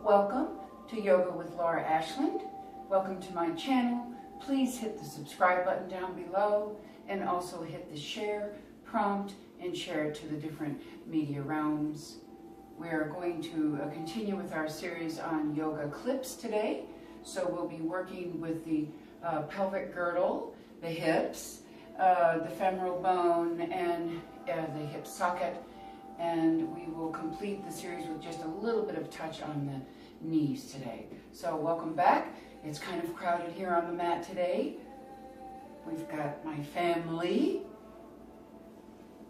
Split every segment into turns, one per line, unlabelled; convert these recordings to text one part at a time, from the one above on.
Welcome to Yoga with Laura Ashland. Welcome to my channel. Please hit the subscribe button down below and also hit the share prompt and share it to the different media realms. We are going to continue with our series on yoga clips today. So we'll be working with the pelvic girdle, the hips, the femoral bone, and the hip socket. And we will complete the series with just a little bit of touch on the knees today. So welcome back. It's kind of crowded here on the mat today. We've got my family.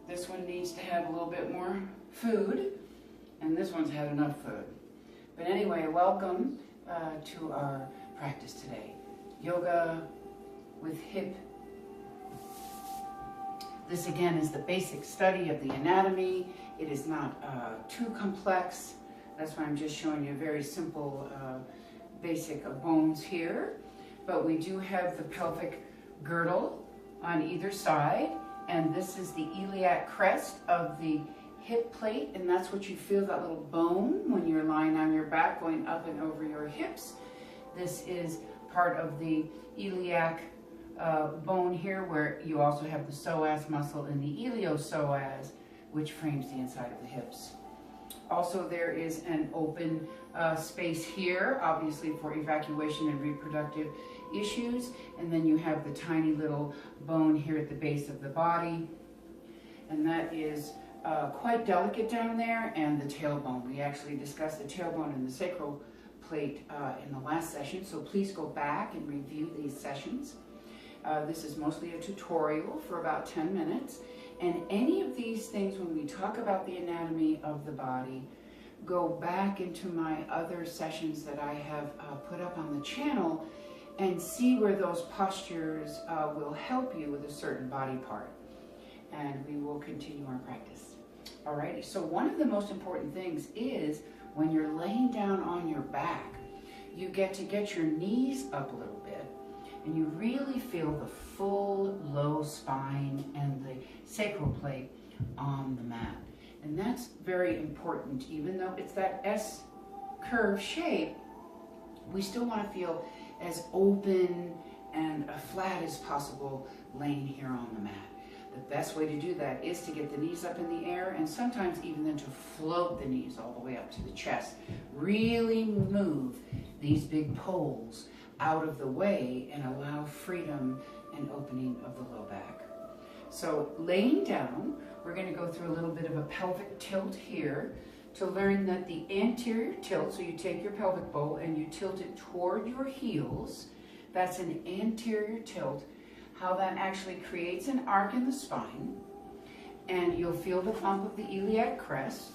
This one needs to have a little bit more food, and this one's had enough food. But anyway, welcome to our practice today. Yoga with hip. This again is the basic study of the anatomy. It is not too complex. That's why I'm just showing you a very simple basic of bones here. But we do have the pelvic girdle on either side, and this is the iliac crest of the hip plate, and that's what you feel, that little bone when you're lying on your back going up and over your hips. This is part of the iliac bone here, where you also have the psoas muscle and the iliopsoas, which frames the inside of the hips. Also, there is an open space here, obviously for evacuation and reproductive issues. And then you have the tiny little bone here at the base of the body. And that is quite delicate down there. And the tailbone. We actually discussed the tailbone and the sacral plate in the last session. So please go back and review these sessions. This is mostly a tutorial for about 10 minutes. And any of these things, when we talk about the anatomy of the body, go back into my other sessions that I have put up on the channel and see where those postures will help you with a certain body part. And we will continue our practice. Alrighty, so one of the most important things is when you're laying down on your back, you get to get your knees up a little bit. And you really feel the full low spine and the sacral plate on the mat. And that's very important. Even though it's that S-curve shape, we still want to feel as open and flat as possible laying here on the mat. The best way to do that is to get the knees up in the air, and sometimes even then to float the knees all the way up to the chest. Really move these big poles out of the way and allow freedom and opening of the low back. So laying down, we're going to go through a little bit of a pelvic tilt here to learn that the anterior tilt, so you take your pelvic bowl and you tilt it toward your heels. That's an anterior tilt. How that actually creates an arc in the spine, and you'll feel the bump of the iliac crest.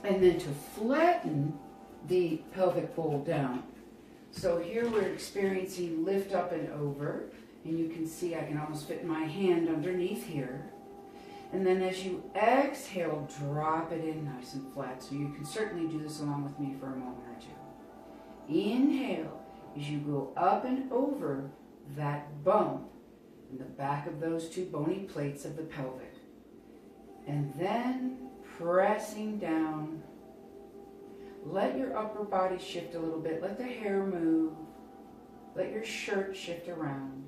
And then to flatten the pelvic bowl down. So here we're experiencing lift up and over, and you can see I can almost fit my hand underneath here. And then as you exhale, drop it in nice and flat. So you can certainly do this along with me for a moment or two. Inhale as you go up and over that bump in the back of those two bony plates of the pelvic. And then pressing down. Let your upper body shift a little bit. Let the hair move. Let your shirt shift around.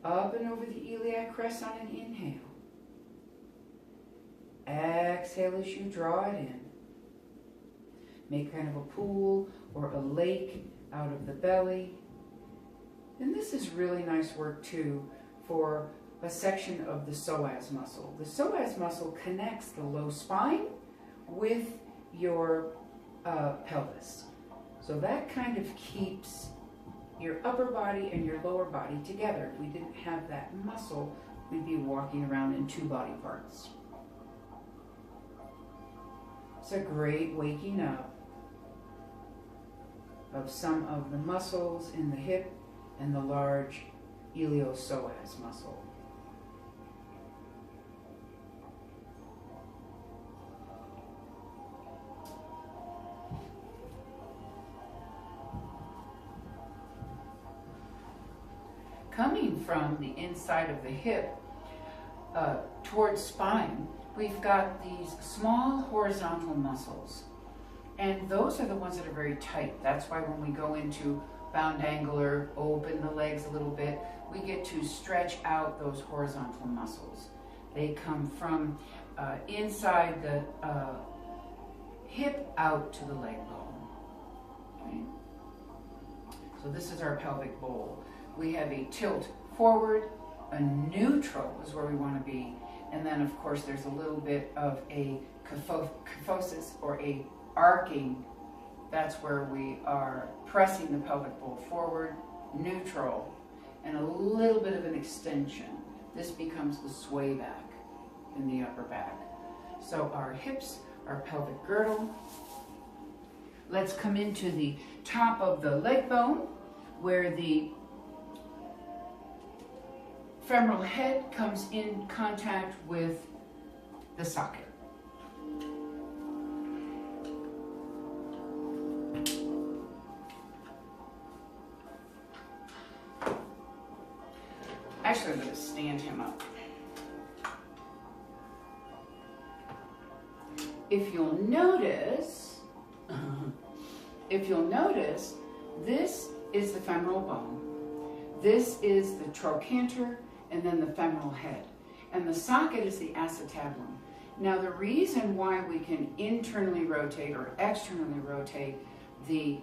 Up and over the iliac crest on an inhale. Exhale as you draw it in. Make kind of a pool or a lake out of the belly. And this is really nice work too for a section of the psoas muscle. The psoas muscle connects the low spine with your pelvis. So that kind of keeps your upper body and your lower body together. If we didn't have that muscle, we'd be walking around in two body parts. It's a great waking up of some of the muscles in the hip and the large iliopsoas muscle. Coming from the inside of the hip, towards spine, we've got these small horizontal muscles. And those are the ones that are very tight. That's why when we go into bound angular, open the legs a little bit, we get to stretch out those horizontal muscles. They come from inside the hip out to the leg bone. Okay? So this is our pelvic bowl. We have a tilt forward, a neutral is where we want to be, and then of course there's a little bit of a kyphosis or a arcing. That's where we are pressing the pelvic bowl forward, neutral, and a little bit of an extension. This becomes the sway back in the upper back. So our hips, our pelvic girdle. Let's come into the top of the leg bone where the femoral head comes in contact with the socket. Actually, I'm going to stand him up. If you'll notice, this is the femoral bone, this is the trochanter, and then the femoral head. And the socket is the acetabulum. Now the reason why we can internally rotate or externally rotate the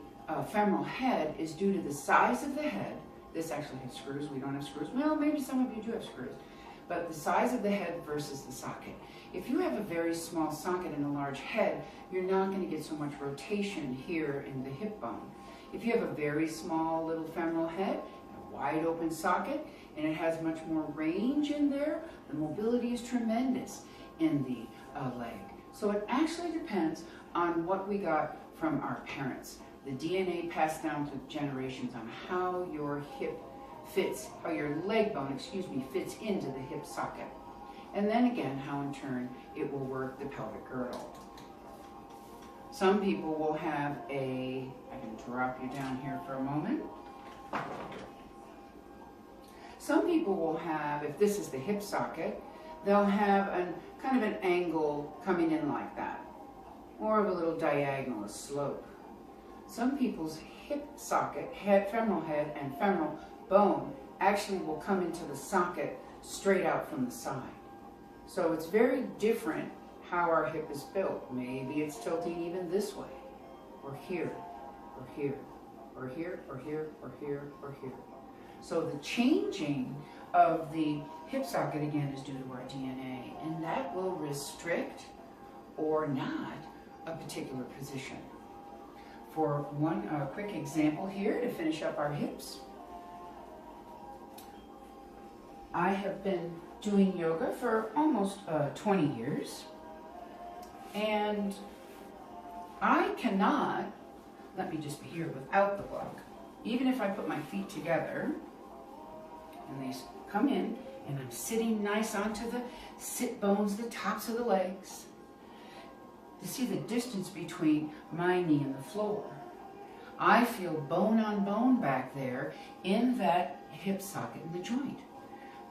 femoral head is due to the size of the head. This actually has screws, we don't have screws. Well, maybe some of you do have screws. But the size of the head versus the socket. If you have a very small socket and a large head, you're not going to get so much rotation here in the hip bone. If you have a very small little femoral head, a wide open socket, and it has much more range in there, the mobility is tremendous in the leg. So it actually depends on what we got from our parents. The DNA passed down to generations on how your hip fits, how your leg bone, fits into the hip socket. And then again, how in turn it will work the pelvic girdle. Some people will have I can drop you down here for a moment. Some people will have, if this is the hip socket, they'll have kind of an angle coming in like that. More of a little diagonal, a slope. Some people's hip socket, femoral head, and femoral bone actually will come into the socket straight out from the side. So it's very different how our hip is built. Maybe it's tilting even this way, or here, or here, or here, or here, or here, or here. So the changing of the hip socket again is due to our DNA, and that will restrict or not a particular position. For one quick example here to finish up our hips, I have been doing yoga for almost 20 years, and I cannot, let me just be here without the block, even if I put my feet together, and they come in, and I'm sitting nice onto the sit bones, the tops of the legs, to see the distance between my knee and the floor. I feel bone on bone back there in that hip socket in the joint.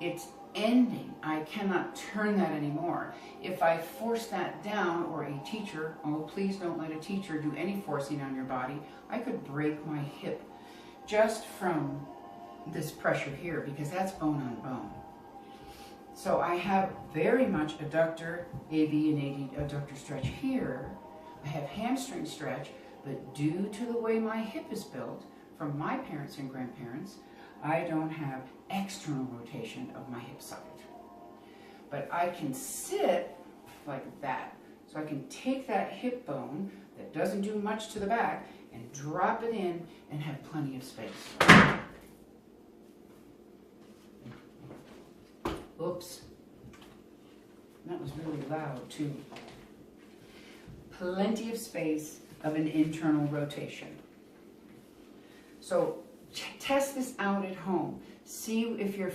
It's ending. I cannot turn that anymore. If I force that down, or a teacher, oh please don't let a teacher do any forcing on your body, I could break my hip just from this pressure here, because that's bone on bone. So I have very much adductor, AB and AD adductor stretch here. I have hamstring stretch, but due to the way my hip is built from my parents and grandparents, I don't have external rotation of my hip socket. But I can sit like that. So I can take that hip bone that doesn't do much to the back and drop it in and have plenty of space. Oops. That was really loud too. Plenty of space of an internal rotation. So test this out at home. See if your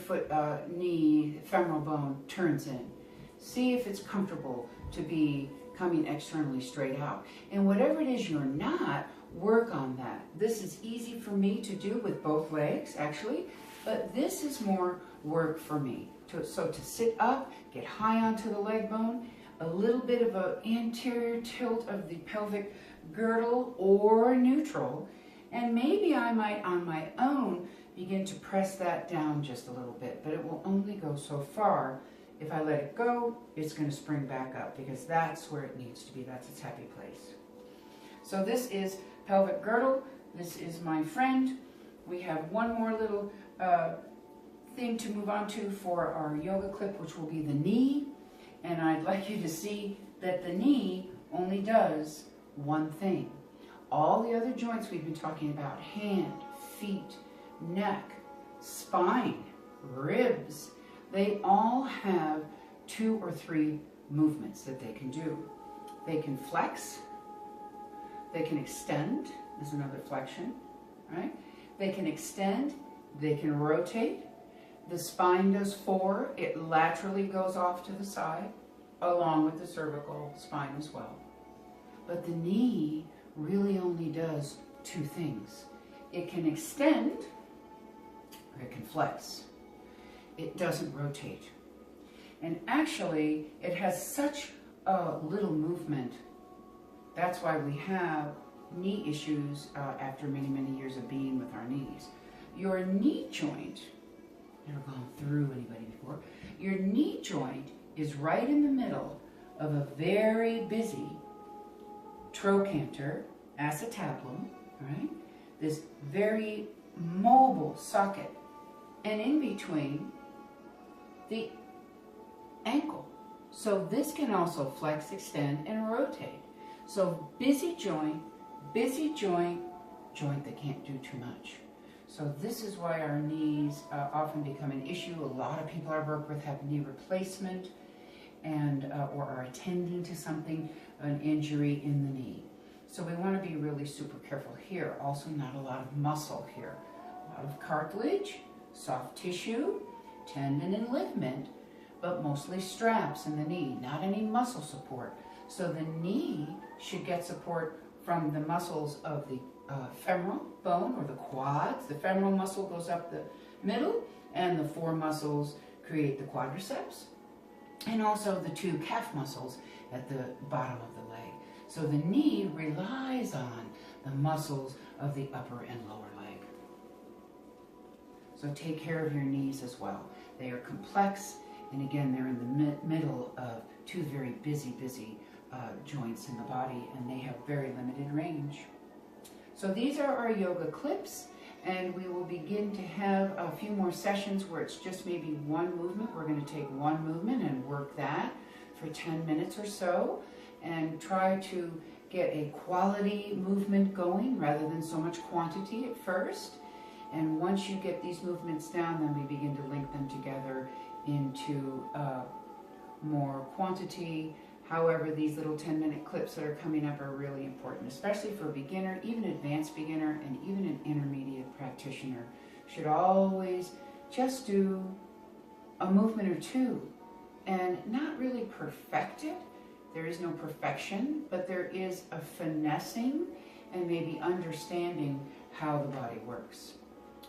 knee, femoral bone turns in. See if it's comfortable to be coming externally straight out. And whatever it is you're not, work on that. This is easy for me to do with both legs, actually, but this is more work for me. So to sit up, get high onto the leg bone, a little bit of an anterior tilt of the pelvic girdle or neutral, and maybe I might on my own begin to press that down just a little bit, but it will only go so far. If I let it go, it's going to spring back up because that's where it needs to be. That's its happy place. So this is pelvic girdle. This is my friend. We have one more little thing to move on to for our yoga clip, which will be the knee. And I'd like you to see that the knee only does one thing. All the other joints we've been talking about, hand, feet, neck, spine, ribs, they all have 2 or 3 movements that they can do. They can flex, they can extend, there's another flexion, right? They can extend, they can rotate. The spine does 4, it laterally goes off to the side, along with the cervical spine as well. But the knee really only does 2 things. It can extend, or it can flex. It doesn't rotate. And actually, it has such a little movement. That's why we have knee issues after many, many years of being with our knees. Your knee joint, never gone through anybody before, your knee joint is right in the middle of a very busy trochanter, acetabulum, right? This very mobile socket, and in between the ankle. So this can also flex, extend, and rotate. So busy joint, joint that can't do too much. So this is why our knees often become an issue. A lot of people I work with have knee replacement and or are attending to something, an injury in the knee. So we want to be really super careful here. Also not a lot of muscle here. A lot of cartilage, soft tissue, tendon and ligament, but mostly straps in the knee, not any muscle support. So the knee should get support from the muscles of the femoral bone or the quads. The femoral muscle goes up the middle, and the 4 muscles create the quadriceps, and also the 2 calf muscles at the bottom of the leg. So the knee relies on the muscles of the upper and lower leg. So take care of your knees as well. They are complex, and again, they're in the middle of 2 very busy joints in the body, and they have very limited range. So these are our yoga clips, and we will begin to have a few more sessions where it's just maybe one movement. We're going to take one movement and work that for 10 minutes or so, and try to get a quality movement going rather than so much quantity at first. And once you get these movements down, then we begin to link them together into more quantity. However, these little 10-minute clips that are coming up are really important, especially for a beginner, even advanced beginner, and even an intermediate practitioner. Should always just do a movement or 2 and not really perfect it. There is no perfection, but there is a finessing and maybe understanding how the body works.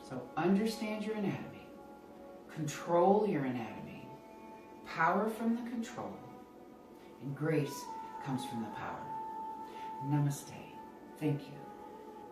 So understand your anatomy, control your anatomy, power from the control, and grace comes from the power. Namaste. Thank you.